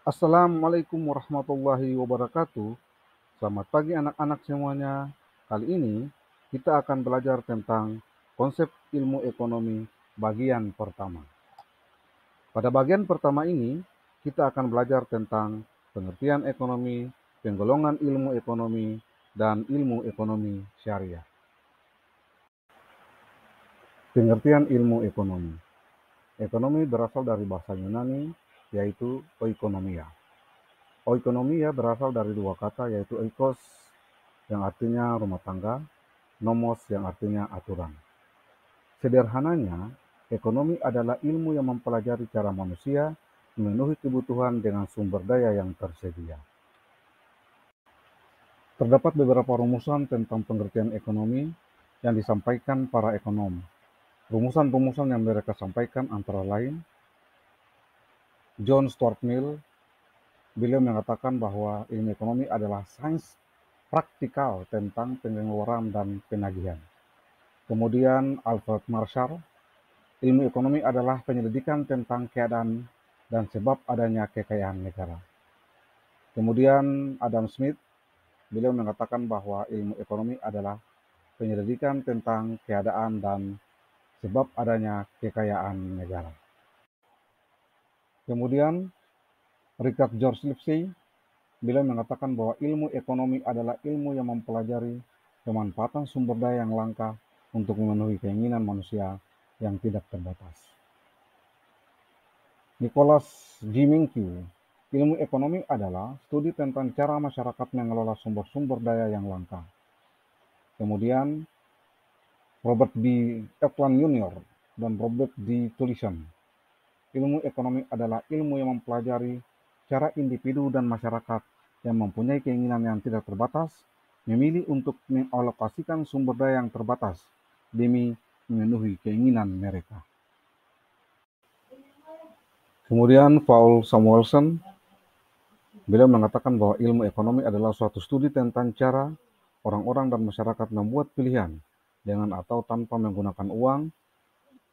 Assalamualaikum warahmatullahi wabarakatuh. Selamat pagi anak-anak semuanya. Kali ini kita akan belajar tentang konsep ilmu ekonomi bagian pertama. Pada bagian pertama ini, kita akan belajar tentang pengertian ekonomi, penggolongan ilmu ekonomi, dan ilmu ekonomi syariah. Pengertian ilmu ekonomi. Ekonomi berasal dari bahasa Yunani, yaitu oikonomia. Oikonomia berasal dari dua kata, yaitu oikos yang artinya rumah tangga, nomos yang artinya aturan. Sederhananya, ekonomi adalah ilmu yang mempelajari cara manusia memenuhi kebutuhan dengan sumber daya yang tersedia. Terdapat beberapa rumusan tentang pengertian ekonomi yang disampaikan para ekonom. Rumusan-rumusan yang mereka sampaikan antara lain, John Stuart Mill, beliau mengatakan bahwa ilmu ekonomi adalah sains praktikal tentang pengeluaran dan penagihan. Kemudian Alfred Marshall, ilmu ekonomi adalah penyelidikan tentang keadaan dan sebab adanya kekayaan negara. Kemudian Adam Smith, beliau mengatakan bahwa ilmu ekonomi adalah penyelidikan tentang keadaan dan sebab adanya kekayaan negara. Kemudian Richard George Lipsey, beliau mengatakan bahwa ilmu ekonomi adalah ilmu yang mempelajari pemanfaatan sumber daya yang langka untuk memenuhi keinginan manusia yang tidak terbatas. Nicholas G. Menkyu, ilmu ekonomi adalah studi tentang cara masyarakat mengelola sumber-sumber daya yang langka. Kemudian Robert B. Eklund Jr. dan Robert D. Tulisan, ilmu ekonomi adalah ilmu yang mempelajari cara individu dan masyarakat yang mempunyai keinginan yang tidak terbatas memilih untuk mengalokasikan sumber daya yang terbatas demi memenuhi keinginan mereka. Kemudian Paul Samuelson, beliau mengatakan bahwa ilmu ekonomi adalah suatu studi tentang cara orang-orang dan masyarakat membuat pilihan dengan atau tanpa menggunakan uang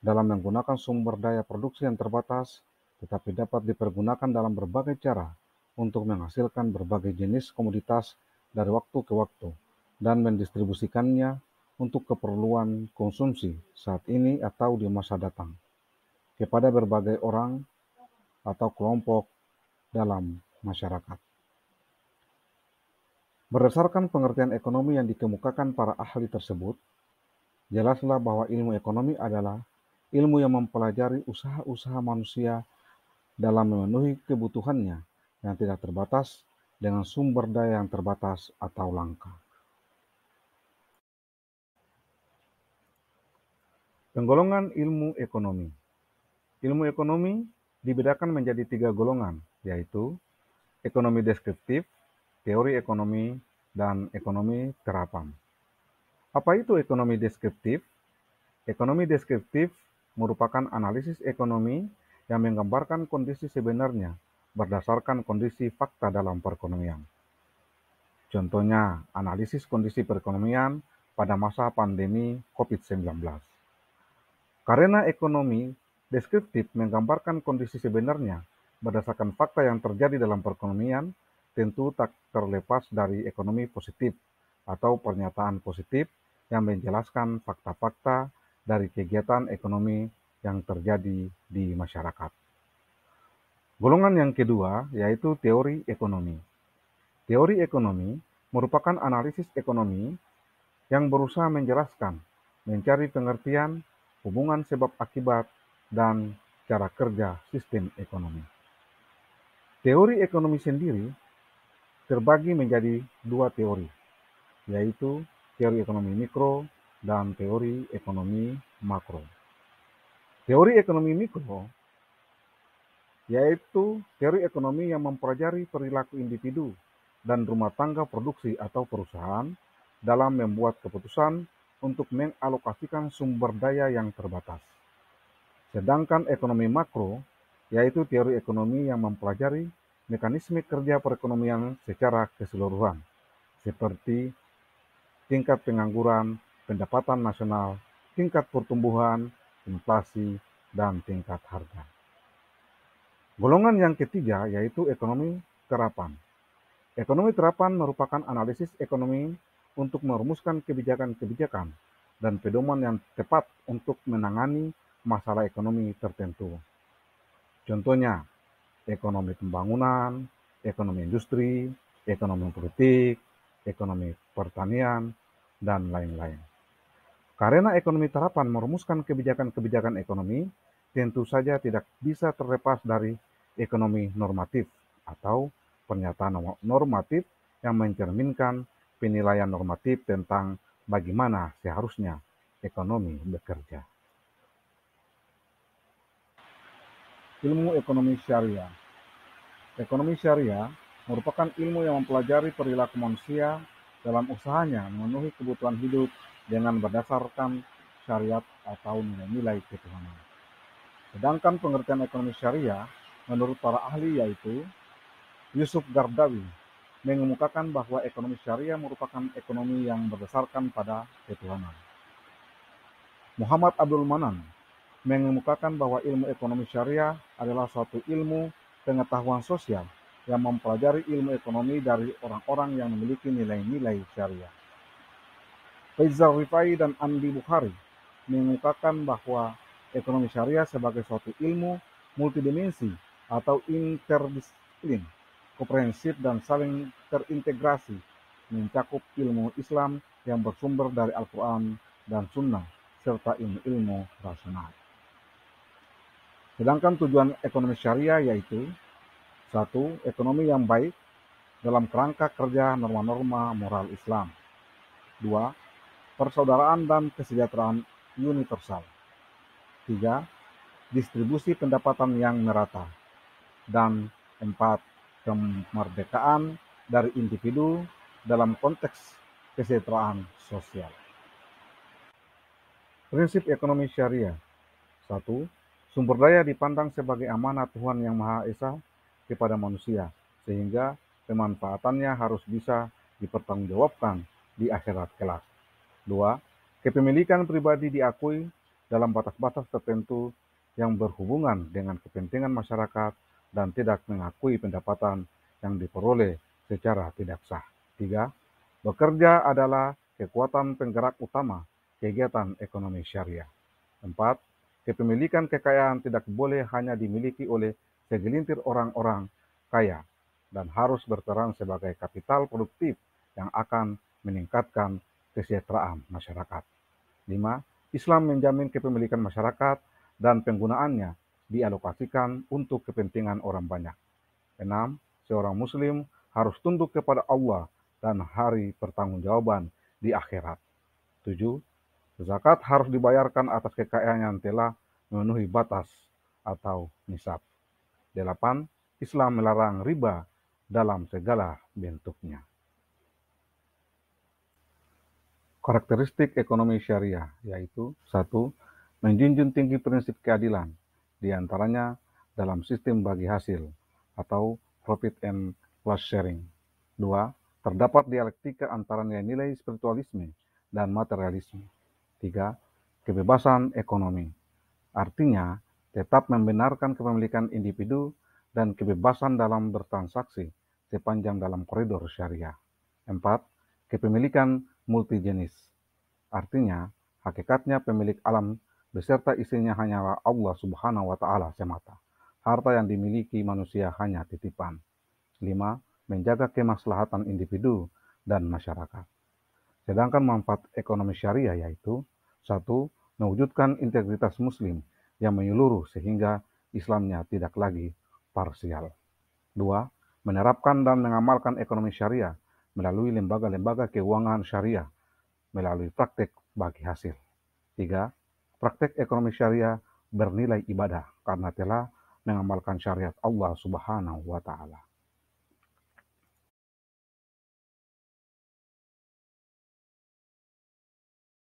dalam menggunakan sumber daya produksi yang terbatas, tetapi dapat dipergunakan dalam berbagai cara untuk menghasilkan berbagai jenis komoditas dari waktu ke waktu dan mendistribusikannya untuk keperluan konsumsi saat ini atau di masa datang kepada berbagai orang atau kelompok dalam masyarakat. Berdasarkan pengertian ekonomi yang dikemukakan para ahli tersebut, jelaslah bahwa ilmu ekonomi adalah ilmu yang mempelajari usaha-usaha manusia dalam memenuhi kebutuhannya yang tidak terbatas dengan sumber daya yang terbatas atau langka. Penggolongan ilmu ekonomi. Ilmu ekonomi dibedakan menjadi 3 golongan, yaitu ekonomi deskriptif, teori ekonomi, dan ekonomi terapan. Apa itu ekonomi deskriptif? Ekonomi deskriptif merupakan analisis ekonomi yang menggambarkan kondisi sebenarnya berdasarkan kondisi fakta dalam perekonomian. Contohnya, analisis kondisi perekonomian pada masa pandemi COVID-19. Karena ekonomi deskriptif menggambarkan kondisi sebenarnya berdasarkan fakta yang terjadi dalam perekonomian, tentu tak terlepas dari ekonomi positif atau pernyataan positif yang menjelaskan fakta-fakta dari kegiatan ekonomi yang terjadi di masyarakat. Golongan yang kedua yaitu teori ekonomi. Teori ekonomi merupakan analisis ekonomi yang berusaha menjelaskan, mencari pengertian, hubungan sebab akibat, dan cara kerja sistem ekonomi. Teori ekonomi sendiri terbagi menjadi 2 teori, yaitu teori ekonomi mikro dan teori ekonomi makro. Teori ekonomi mikro yaitu teori ekonomi yang mempelajari perilaku individu dan rumah tangga produksi atau perusahaan dalam membuat keputusan untuk mengalokasikan sumber daya yang terbatas. Sedangkan ekonomi makro yaitu teori ekonomi yang mempelajari mekanisme kerja perekonomian secara keseluruhan, seperti tingkat pengangguran, pendapatan nasional, tingkat pertumbuhan, inflasi, dan tingkat harga. Golongan yang ketiga yaitu ekonomi terapan. Ekonomi terapan merupakan analisis ekonomi untuk merumuskan kebijakan-kebijakan dan pedoman yang tepat untuk menangani masalah ekonomi tertentu. Contohnya, ekonomi pembangunan, ekonomi industri, ekonomi politik, ekonomi pertanian, dan lain-lain. Karena ekonomi terapan merumuskan kebijakan-kebijakan ekonomi, tentu saja tidak bisa terlepas dari ekonomi normatif atau pernyataan normatif yang mencerminkan penilaian normatif tentang bagaimana seharusnya ekonomi bekerja. Ilmu ekonomi syariah. Ekonomi syariah merupakan ilmu yang mempelajari perilaku manusia dalam usahanya memenuhi kebutuhan hidup dengan berdasarkan syariat atau nilai-nilai ketuhanan. Sedangkan pengertian ekonomi syariah menurut para ahli yaitu Yusuf Gardawi mengemukakan bahwa ekonomi syariah merupakan ekonomi yang berdasarkan pada ketuhanan. Muhammad Abdul Manan mengemukakan bahwa ilmu ekonomi syariah adalah suatu ilmu pengetahuan sosial yang mempelajari ilmu ekonomi dari orang-orang yang memiliki nilai-nilai syariah. Faizal Rifai dan Andi Bukhari mengemukakan bahwa ekonomi syariah sebagai suatu ilmu multidimensi atau interdisiplin, komprehensif dan saling terintegrasi, mencakup ilmu Islam yang bersumber dari Al-Quran dan Sunnah, serta ilmu-ilmu rasional. Sedangkan tujuan ekonomi syariah yaitu 1. Ekonomi yang baik dalam kerangka kerja norma-norma moral Islam. 2. Persaudaraan dan kesejahteraan universal. 3. Distribusi pendapatan yang merata. Dan 4. Kemerdekaan dari individu dalam konteks kesejahteraan sosial. Prinsip ekonomi syariah. 1. Sumber daya dipandang sebagai amanat Tuhan Yang Maha Esa kepada manusia, sehingga pemanfaatannya harus bisa dipertanggungjawabkan di akhirat kelak. 2. Kepemilikan pribadi diakui dalam batas-batas tertentu yang berhubungan dengan kepentingan masyarakat dan tidak mengakui pendapatan yang diperoleh secara tidak sah. 3. Bekerja adalah kekuatan penggerak utama kegiatan ekonomi syariah. 4. Kepemilikan kekayaan tidak boleh hanya dimiliki oleh segelintir orang-orang kaya dan harus berperan sebagai kapital produktif yang akan meningkatkan kesejahteraan masyarakat. 5. Islam menjamin kepemilikan masyarakat dan penggunaannya dialokasikan untuk kepentingan orang banyak. 6. Seorang muslim harus tunduk kepada Allah dan hari pertanggungjawaban di akhirat. 7. Zakat harus dibayarkan atas kekayaan yang telah memenuhi batas atau nisab. 8. Islam melarang riba dalam segala bentuknya. Karakteristik ekonomi syariah yaitu 1. Menjunjung tinggi prinsip keadilan, diantaranya dalam sistem bagi hasil atau profit and loss sharing. 2. Terdapat dialektika antara nilai-nilai spiritualisme dan materialisme. 3. Kebebasan ekonomi, artinya tetap membenarkan kepemilikan individu dan kebebasan dalam bertransaksi sepanjang dalam koridor syariah. 4. Kepemilikan multijenis, artinya hakikatnya pemilik alam beserta isinya hanyalah Allah Subhanahu wa Ta'ala semata. Harta yang dimiliki manusia hanya titipan. 5. Menjaga kemaslahatan individu dan masyarakat. Sedangkan manfaat ekonomi syariah yaitu 1. Mewujudkan integritas muslim yang menyeluruh sehingga Islamnya tidak lagi parsial. 2. Menerapkan dan mengamalkan ekonomi syariah melalui lembaga-lembaga keuangan syariah melalui praktek bagi hasil. 3. Praktek ekonomi syariah bernilai ibadah karena telah mengamalkan syariat Allah Subhanahu wa Ta'ala.